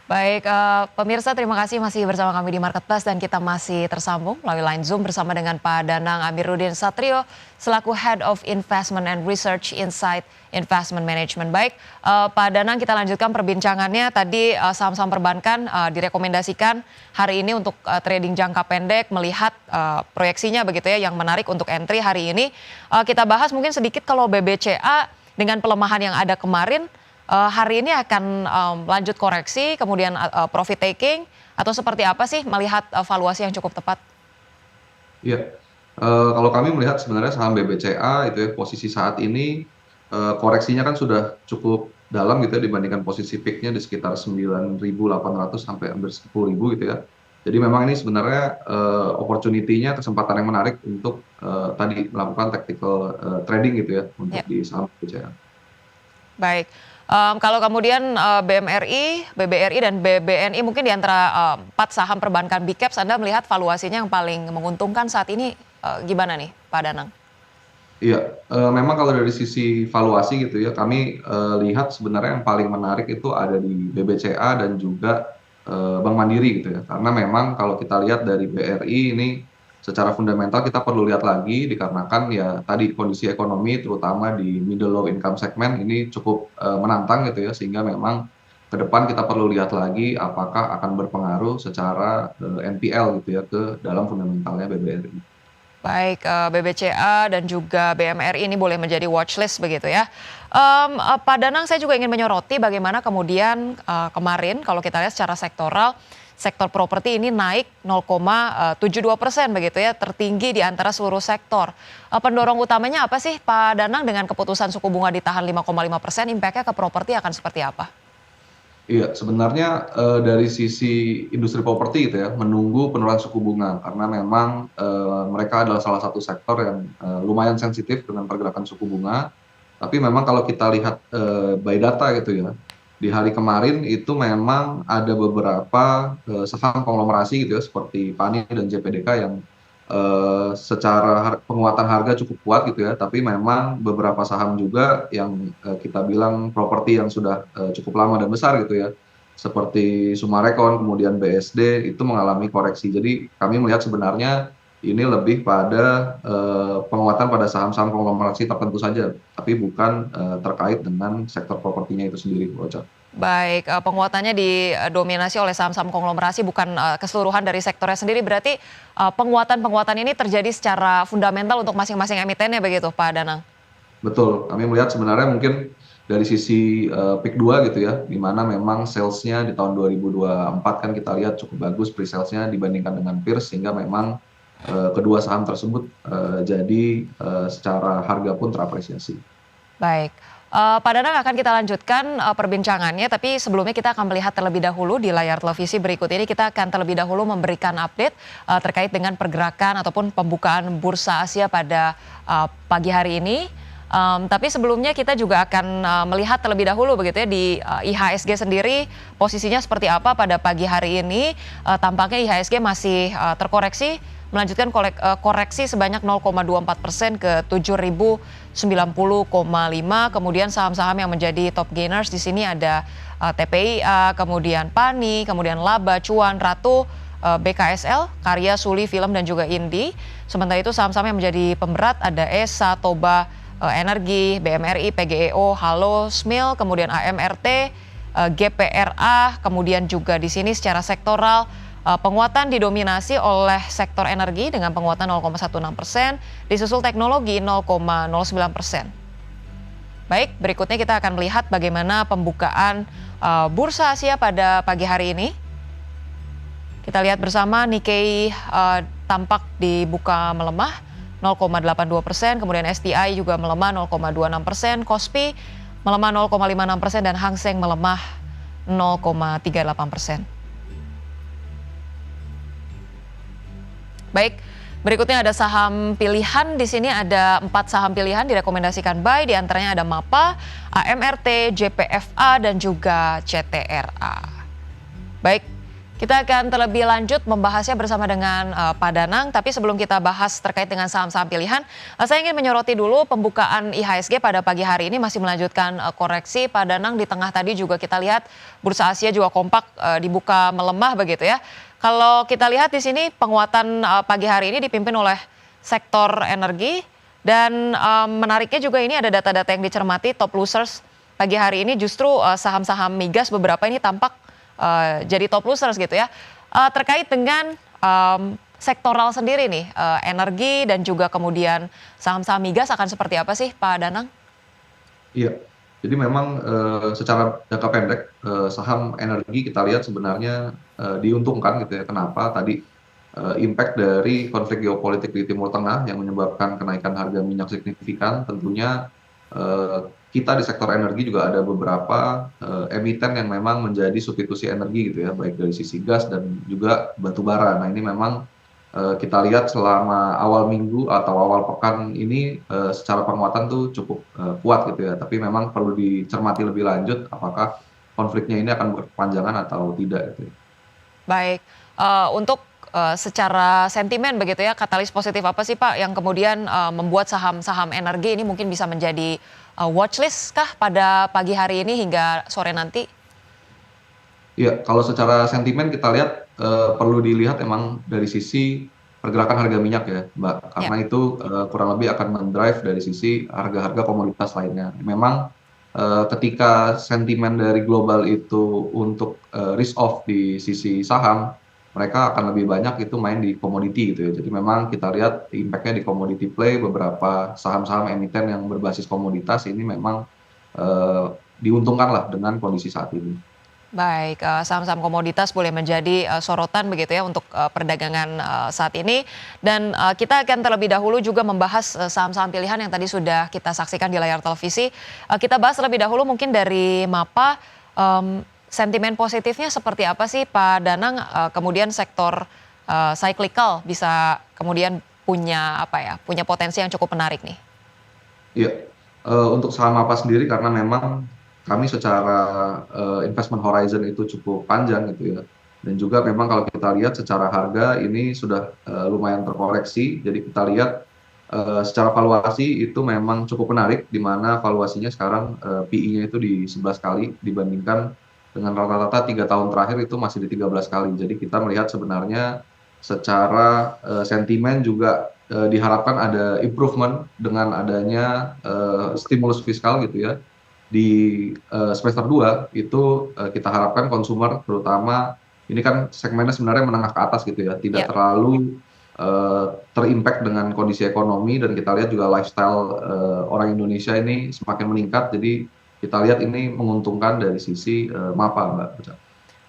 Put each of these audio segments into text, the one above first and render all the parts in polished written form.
Baik, pemirsa terima kasih masih bersama kami di Marketplace dan kita masih tersambung melalui line Zoom bersama dengan Pak Danang Amiruddin Satrio selaku Head of Investment and Research Insight Investment Management. Baik, Pak Danang kita lanjutkan perbincangannya tadi saham-saham perbankan direkomendasikan hari ini untuk trading jangka pendek melihat proyeksinya begitu ya yang menarik untuk entry hari ini. Kita bahas mungkin sedikit kalau BBCA dengan pelemahan yang ada kemarin. Hari ini akan lanjut koreksi, kemudian profit taking, atau seperti apa sih melihat valuasi yang cukup tepat? Iya, kalau kami melihat sebenarnya saham BBCA itu ya posisi saat ini, koreksinya kan sudah cukup dalam gitu ya dibandingkan posisi peak-nya di sekitar 9.800 sampai hampir 10.000 gitu ya. Jadi memang ini sebenarnya, opportunity-nya kesempatan yang menarik untuk, tadi melakukan tactical, trading gitu ya Ya, untuk di saham BBCA. baik. Kalau kemudian BMRI, BBRI dan BBNI mungkin di antara 4 saham perbankan big caps Anda melihat valuasinya yang paling menguntungkan saat ini gimana nih Pak Danang? Iya, memang kalau dari sisi valuasi gitu ya, kami, lihat sebenarnya yang paling menarik itu ada di BBCA dan juga, Bank Mandiri gitu ya. Karena memang kalau kita lihat dari BRI ini secara fundamental kita perlu lihat lagi dikarenakan ya tadi kondisi ekonomi terutama di middle low income segment ini cukup, menantang gitu ya, sehingga memang ke depan kita perlu lihat lagi apakah akan berpengaruh secara, NPL gitu ya ke dalam fundamentalnya BBRI. Baik, BBCA dan juga BMRI ini boleh menjadi watchlist begitu ya. Pak Danang saya juga ingin menyoroti bagaimana kemudian kemarin kalau kita lihat secara sektoral, sektor properti ini naik 0,72% begitu ya, tertinggi di antara seluruh sektor. Pendorong utamanya apa sih Pak Danang dengan keputusan suku bunga ditahan 5,5%, impact-nya ke properti akan seperti apa? Iya, sebenarnya, dari sisi industri properti gitu ya, menunggu penurunan suku bunga karena memang, mereka adalah salah satu sektor yang, lumayan sensitif dengan pergerakan suku bunga. Tapi memang kalau kita lihat, by data gitu ya, di hari kemarin itu memang ada beberapa, saham konglomerasi gitu ya, seperti PANI dan JPDK yang, secara penguatan harga cukup kuat gitu ya, tapi memang beberapa saham juga yang, kita bilang properti yang sudah, cukup lama dan besar gitu ya, seperti Summarecon, kemudian BSD itu mengalami koreksi. Jadi kami melihat sebenarnya ini lebih pada, penguatan pada saham-saham konglomerasi tertentu saja, tapi bukan, terkait dengan sektor propertinya itu sendiri, Ocha. Baik, penguatannya didominasi oleh saham-saham konglomerasi bukan, keseluruhan dari sektornya sendiri. Berarti, penguatan-penguatan ini terjadi secara fundamental untuk masing-masing emitennya begitu, Pak Danang? Betul, kami melihat sebenarnya mungkin dari sisi, peak 2 gitu ya, di mana memang sales-nya di tahun 2024 kan kita lihat cukup bagus pre-sales-nya dibandingkan dengan peers sehingga memang, kedua saham tersebut, jadi, secara harga pun terapresiasi. Baik, Pak Danang akan kita lanjutkan, perbincangannya, tapi sebelumnya kita akan melihat terlebih dahulu di layar televisi berikut ini, kita akan terlebih dahulu memberikan update, terkait dengan pergerakan ataupun pembukaan bursa Asia pada, pagi hari ini. Tapi sebelumnya kita juga akan, melihat terlebih dahulu begitu ya di, IHSG sendiri posisinya seperti apa pada pagi hari ini, tampaknya IHSG masih, terkoreksi melanjutkan koreksi sebanyak 0,24% ke 7.090,5. Kemudian saham-saham yang menjadi top gainers di sini ada TPIA, kemudian PANI, kemudian Laba, Cuan, Ratu, BKSL, Karya, Suli, Film dan juga Indi. Sementara itu saham-saham yang menjadi pemberat ada ESA, Toba, Energi, BMRI, PGEO, Halo, SMIL, kemudian AMRT, GPRA, kemudian juga di sini secara sektoral penguatan didominasi oleh sektor energi dengan penguatan 0,16%, disusul teknologi 0,09%. Baik, berikutnya kita akan melihat bagaimana pembukaan bursa Asia pada pagi hari ini. Kita lihat bersama Nikkei tampak dibuka melemah 0,82%, kemudian STI juga melemah 0,26%, Kospi melemah 0,56% dan Hang Seng melemah 0,38%. Baik, berikutnya ada saham pilihan. Di sini ada 4 saham pilihan direkomendasikan buy, di antaranya ada MAPA, AMRT, JPFA dan juga CTRA. Baik, Kita akan terlebih lanjut membahasnya bersama dengan Pak Danang, tapi sebelum kita bahas terkait dengan saham-saham pilihan, saya ingin menyoroti dulu pembukaan IHSG pada pagi hari ini masih melanjutkan koreksi. Pak Danang, di tengah tadi juga kita lihat bursa Asia juga kompak dibuka melemah begitu ya. Kalau kita lihat di sini penguatan pagi hari ini dipimpin oleh sektor energi dan menariknya juga ini ada data-data yang dicermati top losers pagi hari ini justru saham-saham migas beberapa ini tampak jadi top losers gitu ya. Terkait dengan sektoral sendiri nih, energi dan juga kemudian saham-saham migas akan seperti apa sih Pak Danang? Iya, jadi memang secara jangka pendek saham energi kita lihat sebenarnya diuntungkan gitu ya. Kenapa? Tadi impact dari konflik geopolitik di Timur Tengah yang menyebabkan kenaikan harga minyak signifikan, tentunya kita di sektor energi juga ada beberapa emiten yang memang menjadi substitusi energi gitu ya, baik dari sisi gas dan juga batu bara. Nah ini memang kita lihat selama awal minggu atau awal pekan ini secara penguatan tuh cukup kuat gitu ya, tapi memang perlu dicermati lebih lanjut apakah konfliknya ini akan berkepanjangan atau tidak gitu ya. Baik, untuk secara sentimen begitu ya, katalis positif apa sih Pak yang kemudian membuat saham-saham energi ini mungkin bisa menjadi watchlist kah pada pagi hari ini hingga sore nanti? Iya, kalau secara sentimen kita lihat perlu dilihat emang dari sisi pergerakan harga minyak ya, Mbak. Ya, Karena itu kurang lebih akan mendrive dari sisi harga-harga komoditas lainnya. Memang ketika sentimen dari global itu untuk risk off di sisi saham, mereka akan lebih banyak itu main di komoditi gitu ya. Jadi memang kita lihat impact-nya di commodity play, beberapa saham-saham emiten yang berbasis komoditas ini memang diuntungkan lah dengan kondisi saat ini. baik, saham-saham komoditas boleh menjadi sorotan begitu ya untuk perdagangan saat ini. Dan kita akan terlebih dahulu juga membahas saham-saham pilihan yang tadi sudah kita saksikan di layar televisi. Kita bahas terlebih dahulu mungkin dari MAPA, sentimen positifnya seperti apa sih Pak Danang? Kemudian sektor cyclical bisa kemudian punya apa ya, punya potensi yang cukup menarik nih. Iya, untuk saham apa sendiri karena memang kami secara investment horizon itu cukup panjang gitu ya, dan juga memang kalau kita lihat secara harga ini sudah lumayan terkoreksi. Jadi kita lihat secara valuasi itu memang cukup menarik, di mana valuasinya sekarang PE-nya itu di 11 kali dibandingkan dengan rata-rata 3 tahun terakhir itu masih di 13 kali. Jadi kita melihat sebenarnya secara sentimen juga diharapkan ada improvement dengan adanya stimulus fiskal gitu ya. Di semester 2 itu kita harapkan konsumer terutama ini kan segmennya sebenarnya menengah ke atas gitu ya, tidak Ya. terlalu terimpact dengan kondisi ekonomi, dan kita lihat juga lifestyle orang Indonesia ini semakin meningkat. Jadi kita lihat ini menguntungkan dari sisi MAPA, Mbak.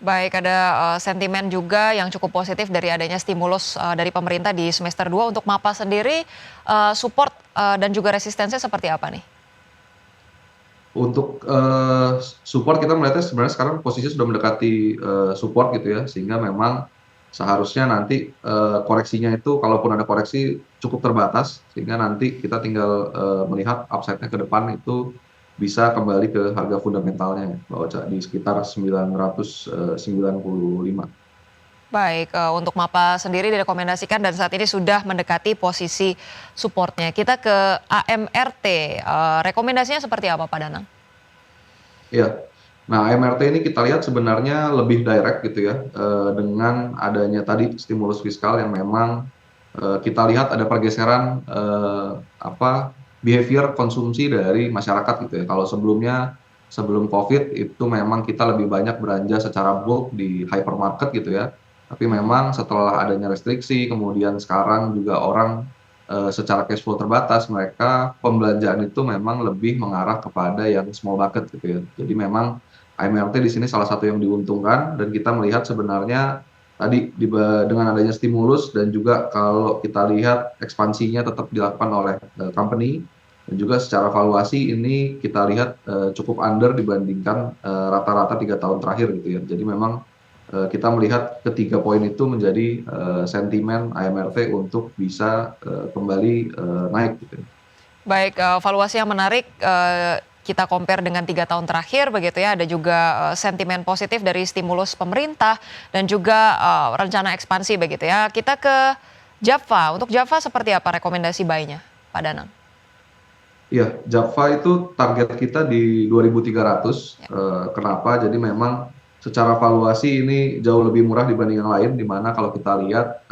Baik, ada sentimen juga yang cukup positif dari adanya stimulus dari pemerintah di semester 2 untuk MAPA sendiri, support dan juga resistensinya seperti apa nih? Untuk support kita melihatnya sebenarnya sekarang posisinya sudah mendekati support gitu ya, sehingga memang seharusnya nanti koreksinya itu kalaupun ada koreksi cukup terbatas, sehingga nanti kita tinggal melihat upside-nya ke depan itu bisa kembali ke harga fundamentalnya ya, Mbak Ocha, di sekitar 995. Baik, untuk MAPA sendiri direkomendasikan dan saat ini sudah mendekati posisi supportnya. Kita ke AMRT, rekomendasinya seperti apa Pak Danang? Iya. Nah, MRT ini kita lihat sebenarnya lebih direct gitu ya, dengan adanya tadi stimulus fiskal yang memang kita lihat ada pergeseran behavior konsumsi dari masyarakat gitu ya. Kalau sebelumnya, sebelum Covid itu memang kita lebih banyak belanja secara bulk di hypermarket gitu ya. Tapi memang setelah adanya restriksi, kemudian sekarang juga orang secara cash flow terbatas, mereka pembelanjaan itu memang lebih mengarah kepada yang small bucket gitu ya. Jadi memang AMRT di sini salah satu yang diuntungkan, dan kita melihat sebenarnya tadi dengan adanya stimulus dan juga kalau kita lihat ekspansinya tetap dilakukan oleh company, dan juga secara valuasi ini kita lihat cukup under dibandingkan rata-rata 3 tahun terakhir gitu ya. Jadi memang kita melihat ketiga poin itu menjadi sentimen AMRT untuk bisa kembali naik gitu ya. Baik, valuasi yang menarik kita compare dengan 3 tahun terakhir begitu ya, ada juga sentimen positif dari stimulus pemerintah dan juga rencana ekspansi begitu ya. Kita ke Java, untuk Java seperti apa rekomendasi buy-nya, Pak Danang? Iya, Java itu target kita di 2.300. Ya. Kenapa? Jadi memang secara valuasi ini jauh lebih murah dibanding yang lain, di mana kalau kita lihat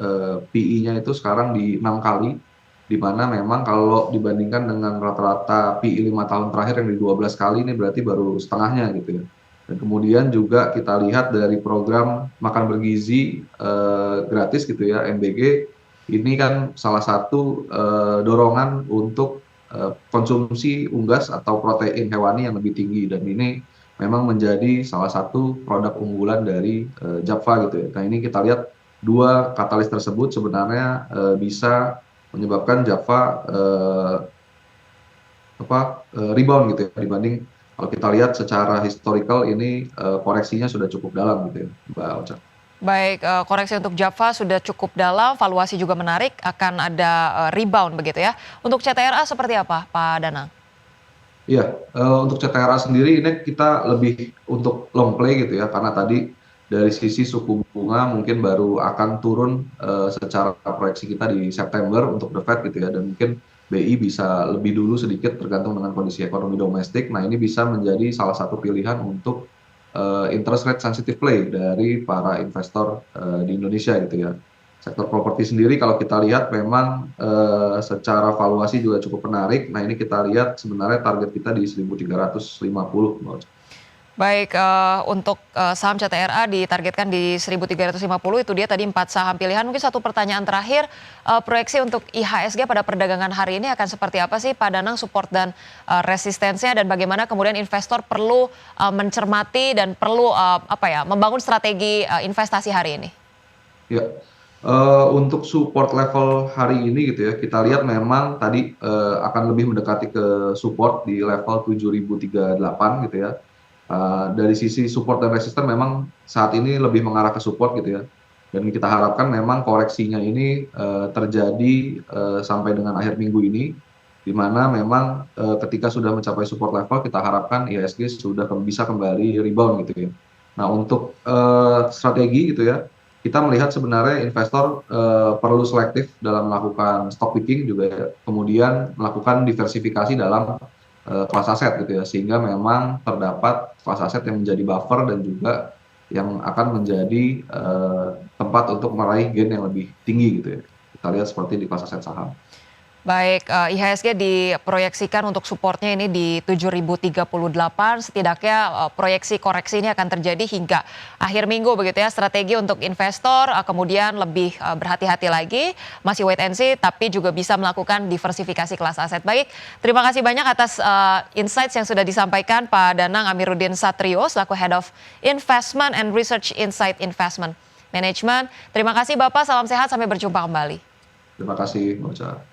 PI-nya itu sekarang di 6 kali, di mana memang kalau dibandingkan dengan rata-rata PI 5 tahun terakhir yang di 12 kali, ini berarti baru setengahnya gitu ya. Dan kemudian juga kita lihat dari program makan bergizi gratis gitu ya, MBG, ini kan salah satu dorongan untuk konsumsi unggas atau protein hewani yang lebih tinggi, dan ini memang menjadi salah satu produk unggulan dari Java gitu ya. Nah, ini kita lihat dua katalis tersebut sebenarnya bisa menyebabkan Java rebound gitu ya, dibanding kalau kita lihat secara historical ini koreksinya sudah cukup dalam gitu ya, Mbak Ocha. Baik, koreksi untuk Java sudah cukup dalam, valuasi juga menarik, akan ada rebound begitu ya. Untuk CTRA seperti apa, Pak Danang? Iya, untuk CTRA sendiri ini kita lebih untuk long play gitu ya, karena tadi dari sisi suku bunga mungkin baru akan turun secara proyeksi kita di September untuk The Fed gitu ya, dan mungkin BI bisa lebih dulu sedikit tergantung dengan kondisi ekonomi domestik. Nah, ini bisa menjadi salah satu pilihan untuk interest rate sensitive play dari para investor di Indonesia gitu ya. Sektor properti sendiri kalau kita lihat memang secara valuasi juga cukup menarik. Nah, ini kita lihat sebenarnya target kita di 1.350. Baik, untuk saham CTRA ditargetkan di 1.350, itu dia tadi 4 saham pilihan. Mungkin satu pertanyaan terakhir, proyeksi untuk IHSG pada perdagangan hari ini akan seperti apa sih Pak Danang, support dan resistensinya, dan bagaimana kemudian investor perlu mencermati dan perlu membangun strategi investasi hari ini? Ya, untuk support level hari ini gitu ya, kita lihat memang tadi akan lebih mendekati ke support di level 7.038 gitu ya. Dari sisi support dan resisten memang saat ini lebih mengarah ke support gitu ya, dan kita harapkan memang koreksinya ini terjadi sampai dengan akhir minggu ini, di mana memang ketika sudah mencapai support level kita harapkan IHSG sudah bisa kembali rebound gitu ya. Nah, untuk strategi gitu ya, kita melihat sebenarnya investor perlu selektif dalam melakukan stock picking juga ya, kemudian melakukan diversifikasi dalam kelas aset gitu ya, sehingga memang terdapat kelas aset yang menjadi buffer dan juga yang akan menjadi tempat untuk meraih gain yang lebih tinggi gitu ya. Kita lihat seperti di kelas aset saham. Baik, IHSG diproyeksikan untuk supportnya ini di 7.038, setidaknya proyeksi koreksi ini akan terjadi hingga akhir minggu begitu ya. Strategi untuk investor kemudian lebih berhati-hati lagi, masih wait and see, tapi juga bisa melakukan diversifikasi kelas aset. Baik, terima kasih banyak atas insights yang sudah disampaikan Pak Danang Amiruddin Satrio selaku Head of Investment and Research Insight Investment Management. Terima kasih Bapak, salam sehat, sampai berjumpa kembali. Terima kasih, Mbak Ocha.